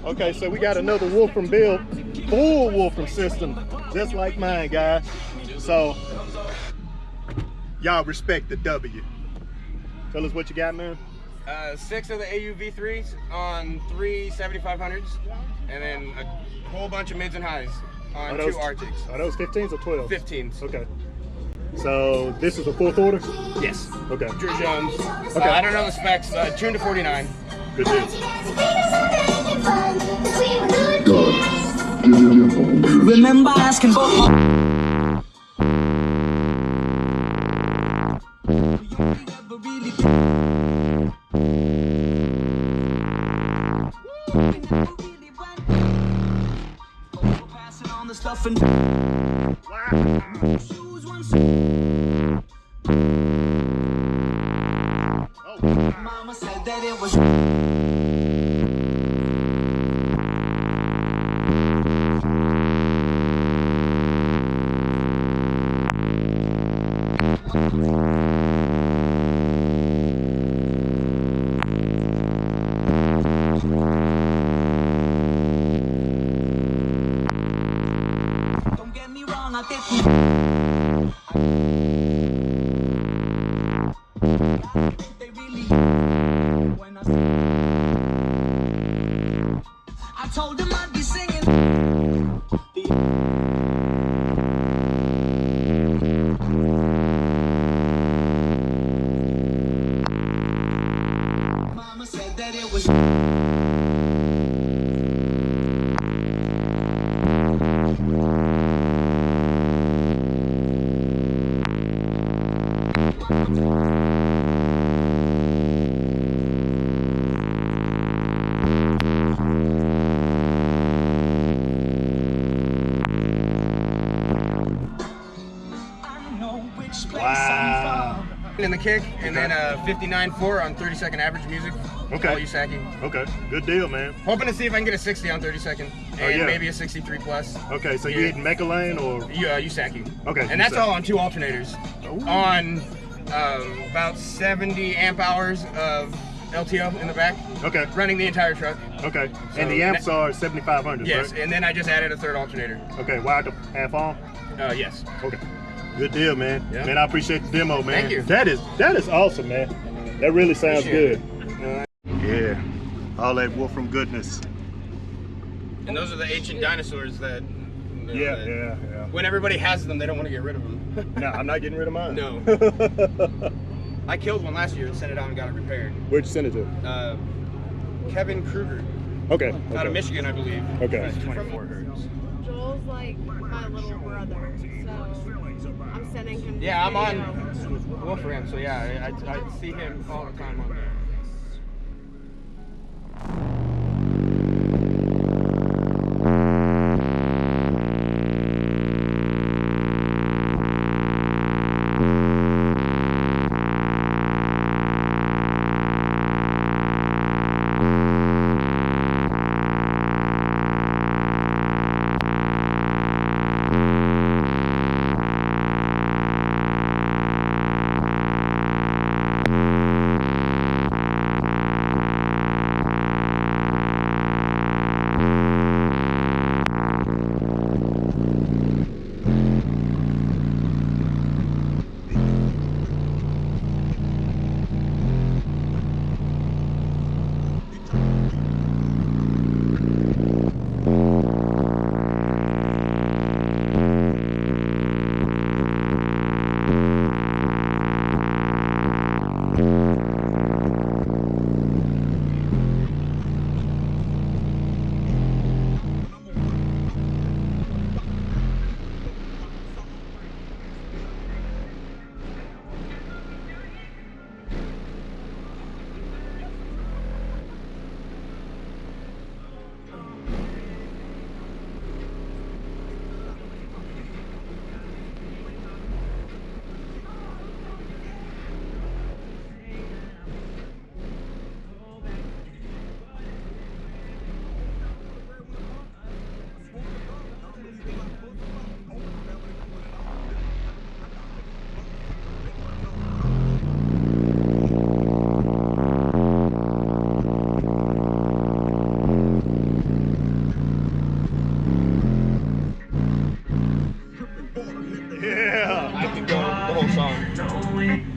Okay, so we got another Wolfram build, full Wolfram system, just like mine, guys. So, y'all respect the W. Tell us what you got, man. 6 of the AUV3s on 3 7500s, and then a whole bunch of mids and highs on 2 Arctics. Are those 15s or 12s? 15s. Okay. So this is a 4th order? Yes. Okay. Drew Jones. Okay. I don't know the specs. Tuned to 49. Good deal. Remember asking for passing on the stuff and Mama said that it was don't get me wrong, I didn't. They really when I told them I'd be singing. Mama said that it was Wow. In the kick, and then a 59.4 on 30-second average music. Okay. All Usaki. Okay. Good deal, man. Hoping to see if I can get a 60 on 30-second, and maybe a 63 plus. Okay, so you hitting Mecha Lane or? Usaki. Okay. And that's all on 2 alternators. Ooh. On about 70 amp hours of LTO in the back. Okay. Running the entire truck. Okay. So and the amps are 7500s, yes, right? and then I just added a 3rd alternator. Okay, wired to half on? Yes. Okay. Good deal, man. Yeah. Man, I appreciate the demo, man. Thank you. That is awesome, man. That really sounds Appreciate good. Yeah. All that Wolfram goodness. And those are the ancient dinosaurs that. Yeah. When everybody has them, they don't want to get rid of them. No, I'm not getting rid of mine. No. I killed one last year and sent it out and got it repaired. Where'd you send it to? Kevin Kruger. Okay. Out of Michigan, I believe. Okay. That's 24 hertz. Joel's like my little brother, so I'm sending him. Yeah, I'm video. on Wolfram, so yeah, I see him all the time on there. I could go the whole song.